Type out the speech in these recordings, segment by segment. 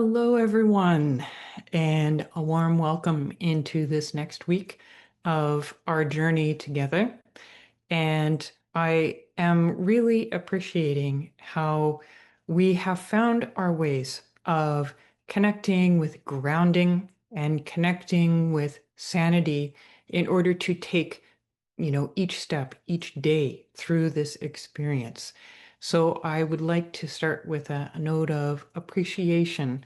Hello, everyone, and a warm welcome into this next week of our journey together. And I am really appreciating how we have found our ways of connecting with grounding and connecting with sanity in order to take each step, each day through this experience. So I would like to start with a note of appreciation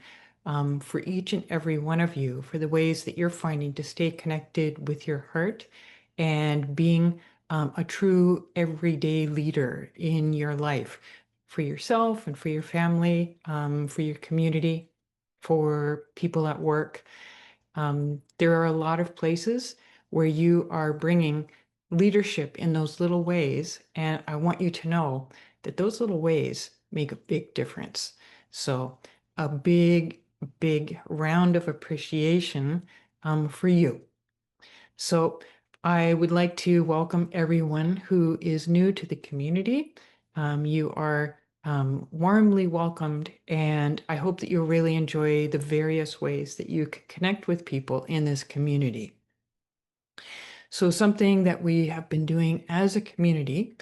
for each and every one of you for the ways that you're finding to stay connected with your heart and being a true everyday leader in your life for yourself and for your family, for your community, for people at work. There are a lot of places where you are bringing leadership in those little ways. And I want you to know that those little ways make a big difference. So a big, big round of appreciation for you. So I would like to welcome everyone who is new to the community. You are warmly welcomed, and I hope that you'll really enjoy the various ways that you can connect with people in this community. So something that we have been doing as a community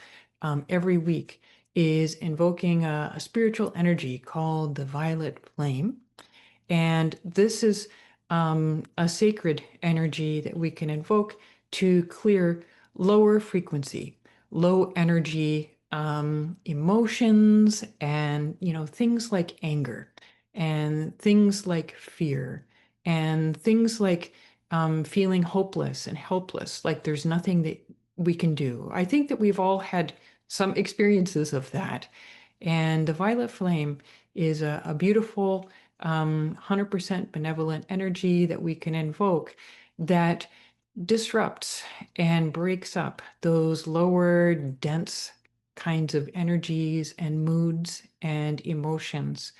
every week is invoking a spiritual energy called the violet flame. And this is a sacred energy that we can invoke to clear lower frequency, low energy emotions and, things like anger and things like fear and things like feeling hopeless and helpless, like there's nothing that we can do. I think that we've all had some experiences of that. And the violet flame is a beautiful 100% benevolent energy that we can invoke that disrupts and breaks up those lower, dense kinds of energies and moods and emotions.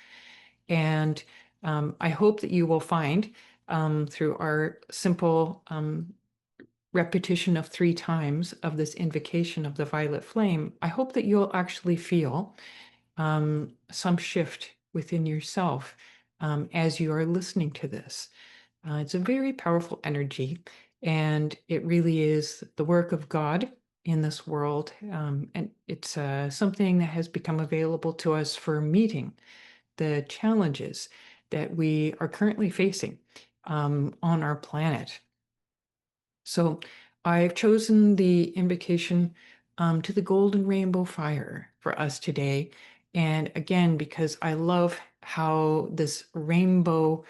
And I hope that you will find through our simple repetition of 3 times of this invocation of the violet flame, I hope that you'll actually feel some shift within yourself as you are listening to this. It's a very powerful energy, and it really is the work of God in this world. And it's something that has become available to us for meeting the challenges that we are currently facing on our planet. So I've chosen the invocation to the golden rainbow fire for us today. And again, because I love how this rainbow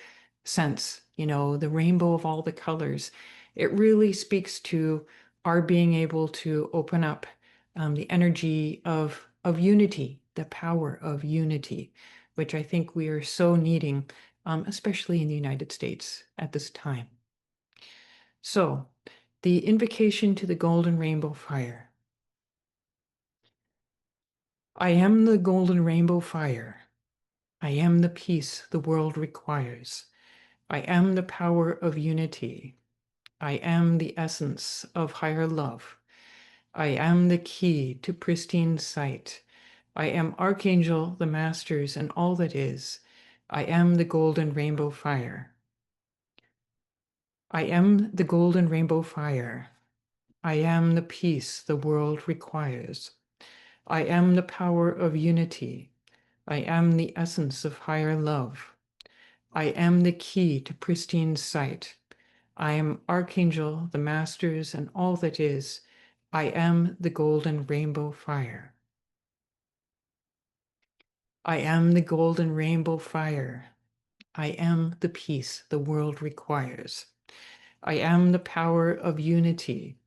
sense, the rainbow of all the colors, it really speaks to our being able to open up the energy of unity, the power of unity, which I think we are so needing, especially in the United States at this time. So, the invocation to the golden rainbow fire. I am the golden rainbow fire. I am the peace the world requires. I am the power of unity. I am the essence of higher love. I am the key to pristine sight. I am Archangel, the Masters, and all that is. I am the golden rainbow fire. I am the golden rainbow fire. I am the peace the world requires. I am the power of unity. I am the essence of higher love. I am the key to pristine sight. I am Archangel, the Masters, and all that is. I am the golden rainbow fire. I am the golden rainbow fire. I am the peace the world requires. I am the power of unity.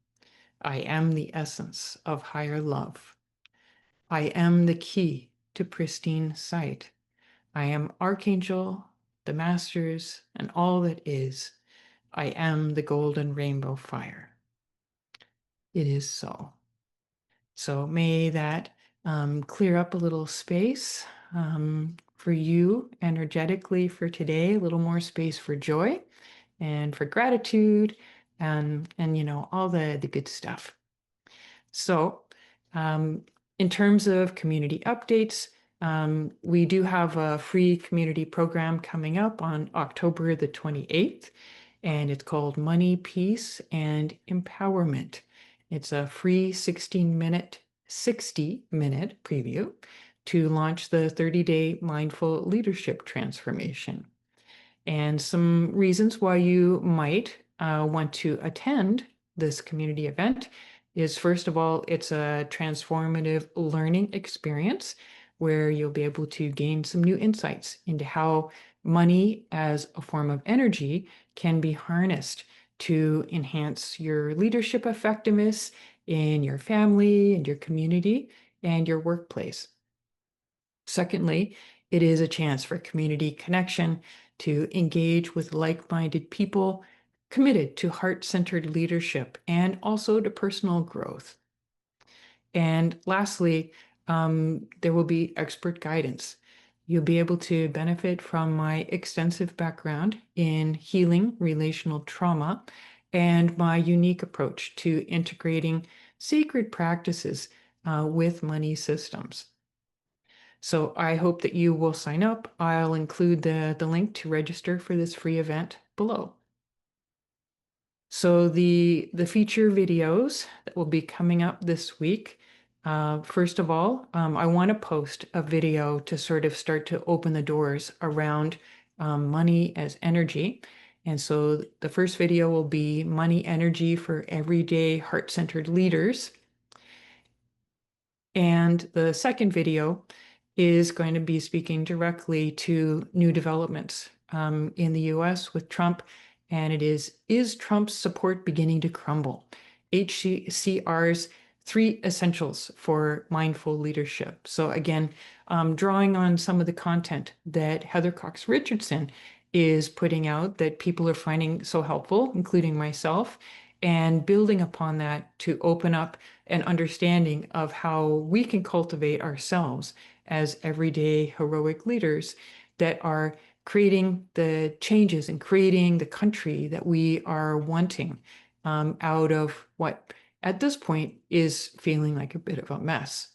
I am the essence of higher love. I am the key to pristine sight. I am Archangel, the Masters, and all that is. I am the golden rainbow fire. It is so. So may that clear up a little space for you energetically for today, a little more space for joy and for gratitude and all the good stuff. So in terms of community updates, We do have a free community program coming up on October the 28th, and it's called Money, Peace, and Empowerment. It's a free 60-minute preview to launch the 30-day mindful leadership transformation. And some reasons why you might want to attend this community event is, first of all, it's a transformative learning experience where you'll be able to gain some new insights into how money as a form of energy can be harnessed to enhance your leadership effectiveness in your family and your community and your workplace. Secondly, it is a chance for community connection to engage with like-minded people committed to heart-centered leadership and also to personal growth. And lastly, there will be expert guidance. You'll be able to benefit from my extensive background in healing relational trauma and my unique approach to integrating sacred practices with money systems. So I hope that you will sign up. I'll include the link to register for this free event below. So the feature videos that will be coming up this week, first of all, I want to post a video to sort of start to open the doors around money as energy. And so the first video will be money energy for everyday heart-centered leaders. And the second video is going to be speaking directly to new developments in the US with Trump. And it is Trump's support beginning to crumble? HCR's 3 essentials for mindful leadership. So again, drawing on some of the content that Heather Cox Richardson is putting out that people are finding so helpful, including myself, and building upon that to open up an understanding of how we can cultivate ourselves as everyday heroic leaders that are creating the changes and creating the country that we are wanting out of what at this point is feeling like a bit of a mess.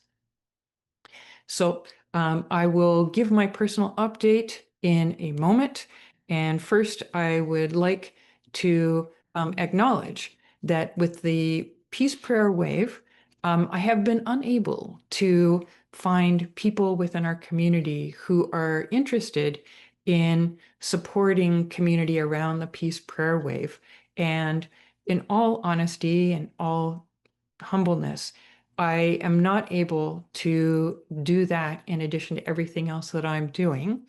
So I will give my personal update in a moment. And first, I would like to acknowledge that with the Peace Prayer Wave, I have been unable to find people within our community who are interested in supporting community around the Peace Prayer Wave. And in all honesty and all humbleness, I am not able to do that in addition to everything else that I'm doing.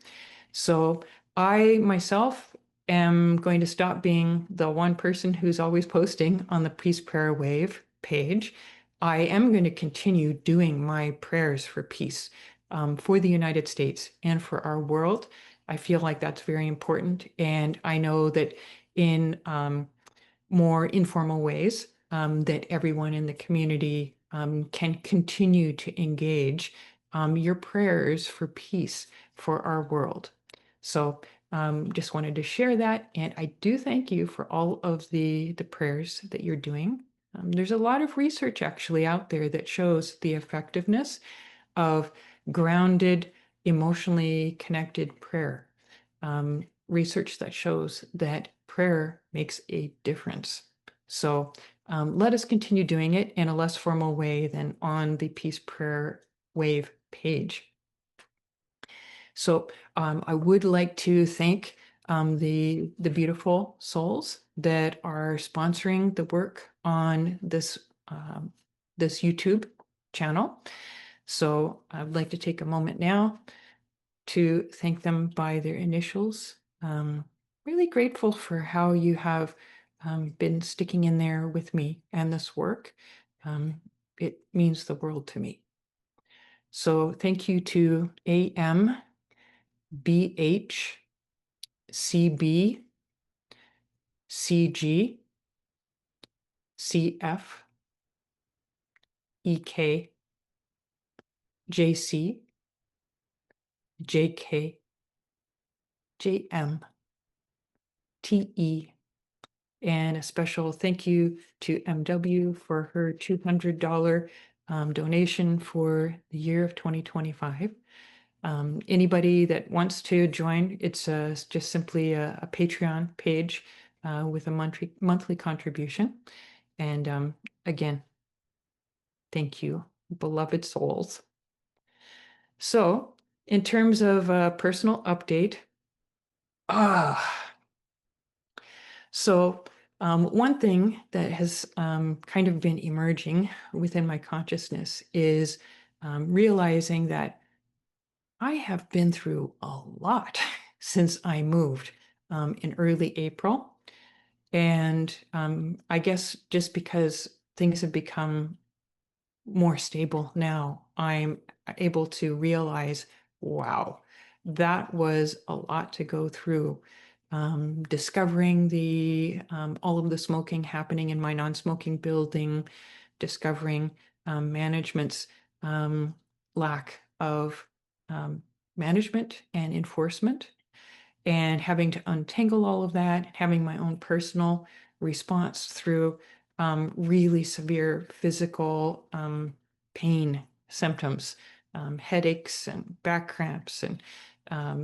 So I myself am going to stop being the one person who's always posting on the Peace Prayer Wave page. I am going to continue doing my prayers for peace for the United States and for our world. I feel like that's very important. And I know that in more informal ways that everyone in the community can continue to engage your prayers for peace for our world. So just wanted to share that. And I do thank you for all of the prayers that you're doing. There's a lot of research actually out there that shows the effectiveness of grounded, emotionally connected prayer. Research that shows that prayer makes a difference. So let us continue doing it in a less formal way than on the Peace Prayer Wave page. So I would like to thank the beautiful souls that are sponsoring the work on this this YouTube channel. So I'd like to take a moment now to thank them by their initials. Really grateful for how you have been sticking in there with me and this work. It means the world to me. So thank you to AM, BH, CB, CG, CF, EK, JC, JK, JM, TE, and a special thank you to MW for her $200 donation for the year of 2025. Anybody that wants to join, it's just simply a Patreon page with a monthly contribution. And again, thank you, beloved souls. So, in terms of a personal update, ah, so one thing that has kind of been emerging within my consciousness is realizing that I have been through a lot since I moved in early April. And I guess just because things have become more stable now, I'm able to realize, wow, that was a lot to go through. Discovering the all of the smoking happening in my non-smoking building, discovering management's lack of um, management and enforcement, and having to untangle all of that, having my own personal response through really severe physical pain symptoms, headaches and back cramps and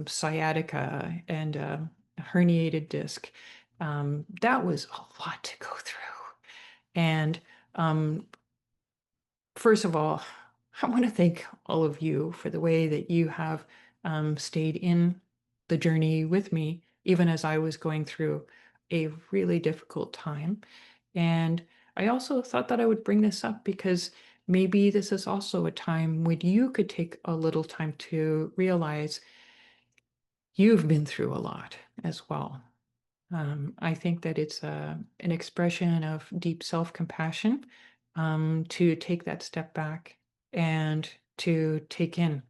sciatica and a herniated disc. That was a lot to go through. And um, first of all, I want to thank all of you for the way that you have stayed in the journey with me, even as I was going through a really difficult time. And I also thought that I would bring this up because maybe this is also a time when you could take a little time to realize you've been through a lot as well. I think that it's an expression of deep self-compassion to take that step back and to take in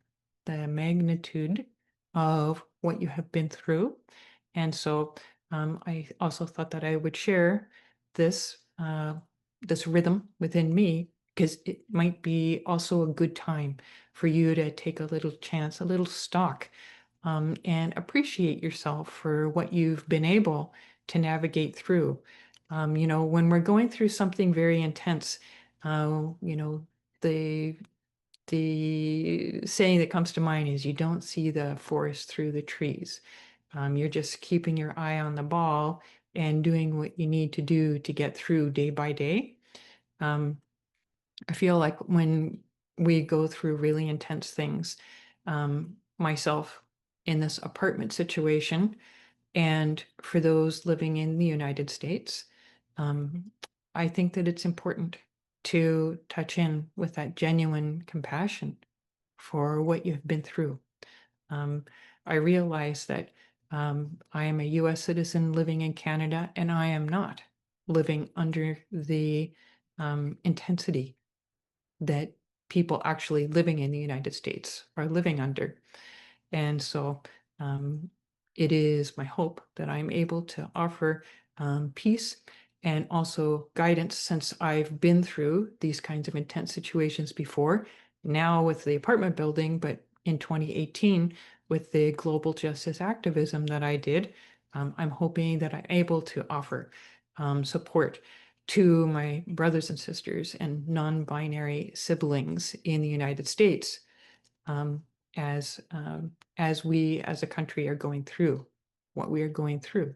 the magnitude of what you have been through. And so I also thought that I would share this this rhythm within me because it might be also a good time for you to take a little chance, a little stock and appreciate yourself for what you've been able to navigate through. When we're going through something very intense, the the saying that comes to mind is you don't see the forest through the trees. You're just keeping your eye on the ball and doing what you need to do to get through day by day. Um, I feel like when we go through really intense things, myself in this apartment situation, and for those living in the United States, um, I think that it's important to touch in with that genuine compassion for what you've been through. Um, I realize that I am a US citizen living in Canada, and I am not living under the intensity that people actually living in the United States are living under. And so um, it is my hope that I'm able to offer peace and also guidance since I've been through these kinds of intense situations before, now with the apartment building, but in 2018 with the global justice activism that I did. I'm hoping that I'm able to offer support to my brothers and sisters and non-binary siblings in the United States um, as we as a country are going through what we are going through.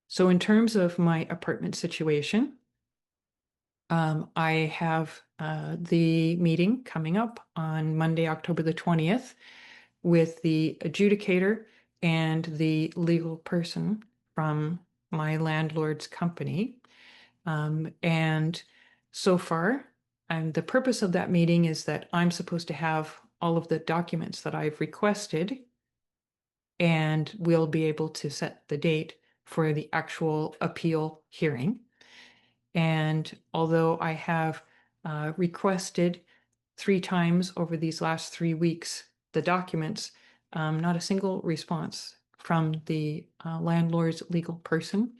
So in terms of my apartment situation, I have the meeting coming up on Monday, October the 20th, with the adjudicator and the legal person from my landlord's company. And so far, and the purpose of that meeting is that I'm supposed to have all of the documents that I've requested, and we'll be able to set the date for the actual appeal hearing. And although I have requested 3 times over these last 3 weeks the documents, not a single response from the landlord's legal person.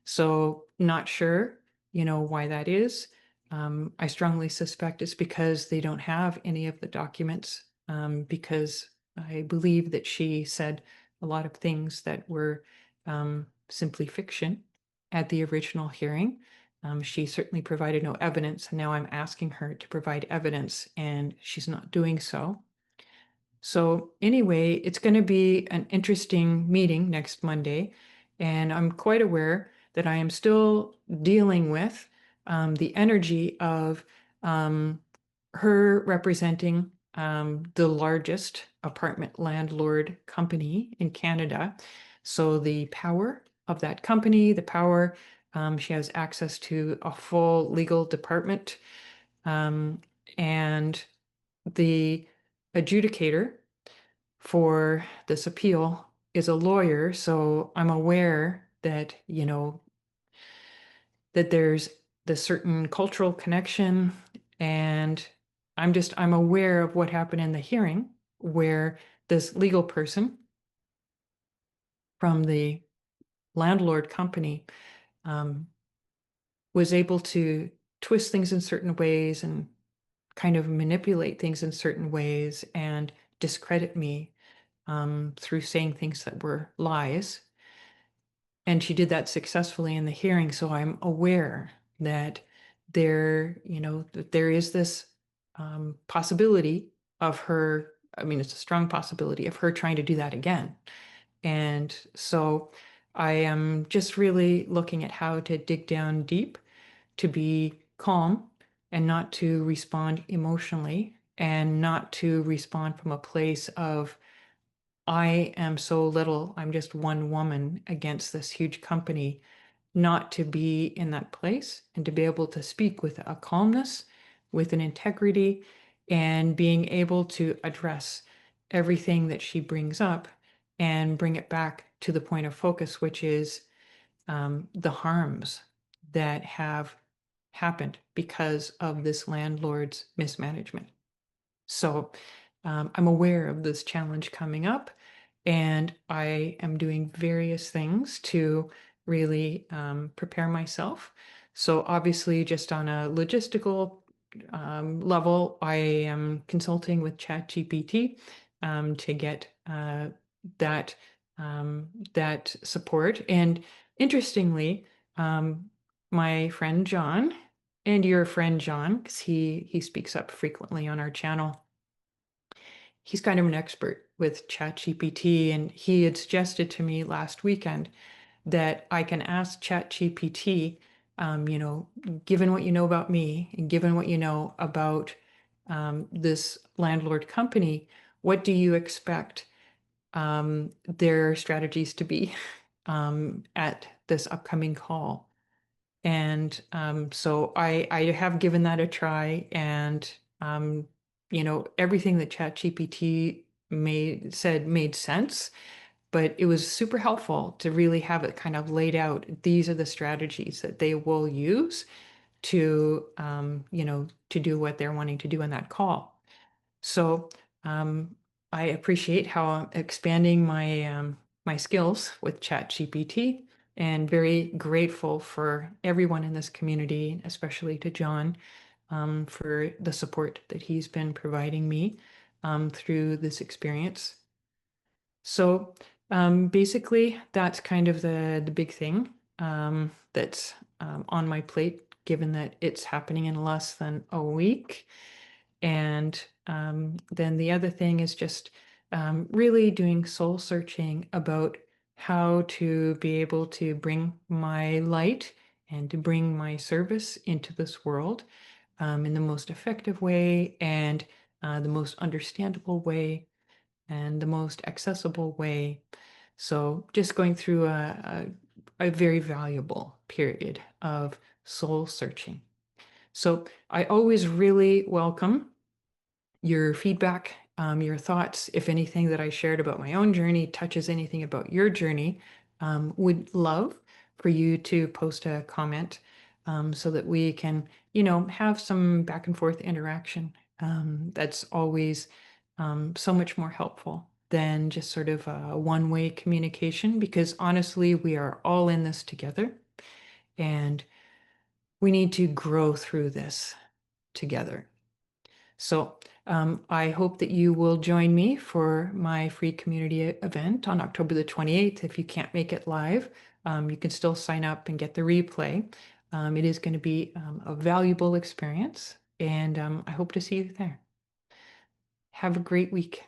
So not sure, why that is. I strongly suspect it's because they don't have any of the documents, because I believe that she said a lot of things that were simply fiction at the original hearing. She certainly provided no evidence, and now I'm asking her to provide evidence, and she's not doing so. So anyway, it's going to be an interesting meeting next Monday, and I'm quite aware that I am still dealing with the energy of um, her representing the largest apartment landlord company in Canada. So the power of that company, the power, she has access to a full legal department, um, and the adjudicator for this appeal is a lawyer, so I'm aware that, that there's the certain cultural connection, and I'm aware of what happened in the hearing where this legal person from the landlord company um, was able to twist things in certain ways and kind of manipulate things in certain ways and discredit me through saying things that were lies. And she did that successfully in the hearing. So I'm aware that that there is this possibility of her. I mean, it's a strong possibility of her trying to do that again. And so I am just really looking at how to dig down deep, to be calm and not to respond emotionally, and not to respond from a place of I am so little, I'm just one woman against this huge company, not to be in that place and to be able to speak with a calmness, with an integrity, and being able to address everything that she brings up and bring it back to the point of focus, which is the harms that have happened because of this landlord's mismanagement. So I'm aware of this challenge coming up, and I am doing various things to really prepare myself. So, obviously, just on a logistical level, I am consulting with ChatGPT to get that that support. And interestingly, um, my friend John and your friend John, because he speaks up frequently on our channel, he's kind of an expert with ChatGPT, and he had suggested to me last weekend that I can ask ChatGPT, you know, given what you know about me and given what you know about this landlord company, what do you expect their strategies to be at this upcoming call? And so I have given that a try, and everything that ChatGPT made sense, but it was super helpful to really have it kind of laid out. These are the strategies that they will use to to do what they're wanting to do in that call. So I appreciate how I'm expanding my skills with ChatGPT, and very grateful for everyone in this community, especially to John, for the support that he's been providing me through this experience. So basically, that's kind of the big thing that's on my plate, given that it's happening in less than a week. And then the other thing is just really doing soul searching about how to be able to bring my light and to bring my service into this world in the most effective way, and the most understandable way, and the most accessible way. So just going through a very valuable period of soul searching. So I always really welcome your feedback, your thoughts. If anything that I shared about my own journey touches anything about your journey, would love for you to post a comment so that we can, have some back and forth interaction. That's always so much more helpful than just sort of a one-way communication, because honestly, we are all in this together, and we need to grow through this together. So I hope that you will join me for my free community event on October the 28th. If you can't make it live, you can still sign up and get the replay. It is going to be a valuable experience, and I hope to see you there. Have a great week.